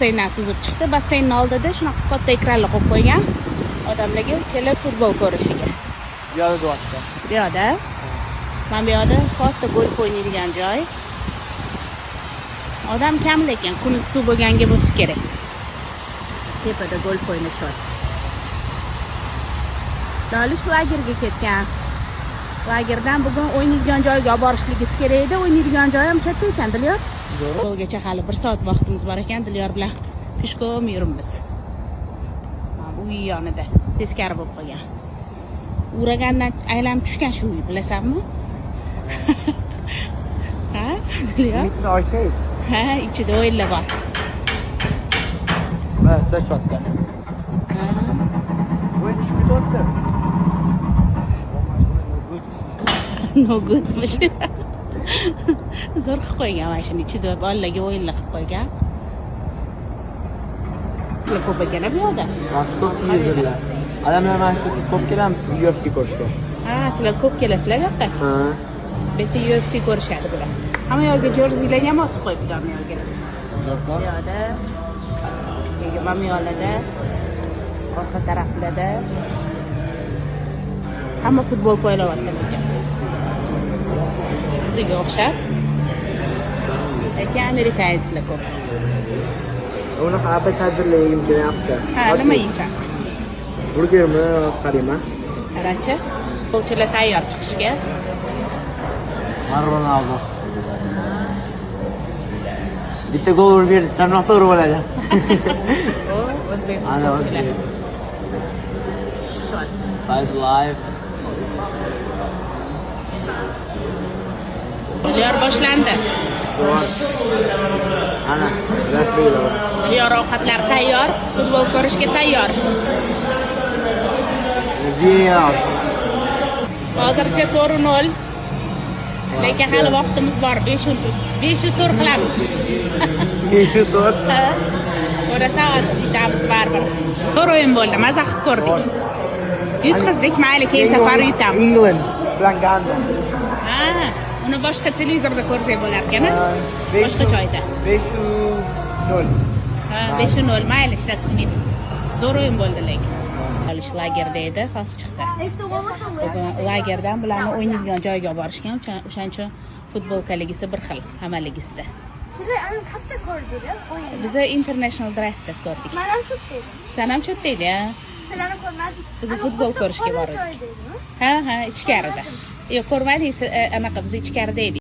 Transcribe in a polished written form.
Basseyndan suzib chiqdi. Basseynning oldida shunaqa katta ekranlar qo'yib qo'ygan. Odamlarga kelib futbol ko'rishiga. Bu yoqda bo'lyapti. Bu yoqda. Mana bu yoqda katta golf o'ynaydigan joy. Odam kam lekin kunduz suv bo'lganga bo'lsa kerak. Tepada golf o'ynashyapti. Dolish lagerga ketgan. Lagerdan bugun o'ynaydigan joyga olib borishligimiz kerak edi. O'ynaydigan joy ham shu yerda ekan, Dilyor. Yo'lgacha hali 1 soat vaqtimiz bor ekan. Dilyor bilan peshkom yuribmiz. Mana bu uy yonida teskari bo'lib qolgan. Uragandan aylanib tushgan shu uy, bilasanmi? Ha? Dilyor? Ichida arcade. Ha, ichida o'yinlar bor. Va sachotda. Ha. O'yin tushib ketyapti. No good. Zo'r qilib qo'ygan mana shuni ichida bolalarga o'yinlar qilib qo'ygan. Ular ko'p ekan bu yoqda. Maqsad yuzlar. Odamlar mana shu ko'p kelamiz UFC ko'rishga. Ha, sizlar ko'p kelasizlar yoqqa. Ha. Bu yerda UFC ko'rishadi bular. Hamma yoqga jerzilarga ham osib qo'yibdi hamma yoqga. Bu yoqda, mana bu yoqlarda, orqa taraflarda hamma futbol o'ynayapti ekan. Bizga o'xshab. Lekin amerikaliklar ko'p. Uni xabar hazırlayayım kelyapti. Ha, nima yeysan? Burgermi, asqariymi? Qarachi. Futbolchilar tayyor chiqishga. Ronaldo. Bitta gol urib berdi, sanoqda urib oladi. O, o'zbek. Ana o'zbek. Five live. Dilyor boshlandi. Ana, rasmiylar. Dilyor ovqatlar tayyor, futbol ko'rishga tayyor. Diyor. Hozircha 4-0. Lekin hali vaqtimiz bor. 5 tur qilamiz. 5 tur. Ha. Ko'rasan, yutamiz baribir. Zo'r o'yin bo'ldi, maza qilib ko'rdik. Yutqizdik, mayli, keyin safar yutamiz. England bilan Ganda. Ha, uni boshqa televizorda ko'rsak bo'lar ekan. Boshqa joyda. 5-0. Ha, 5-0, mayli, ishlatmaydi. Zo'r o'yin bo'ldi lekin. Olish lagerda edi, hozir chiqdi. O'zim lagerdan bularni o'ynaydigan joyga borishgan, o'shaning uchun futbolkaligisi bir xil, hammaligisida. Sizlar ani qayerda ko'rdinglar? Biz International Drive'da ko'rdik. Men ham shu yerda. Sen ham shu yerda eding, Sizlarni ko'rmadik. Biz futbol ko'rishga bordik. Ha, ichkarida. Yo'q, ko'rmadik, anaqa biz ichkarida edik.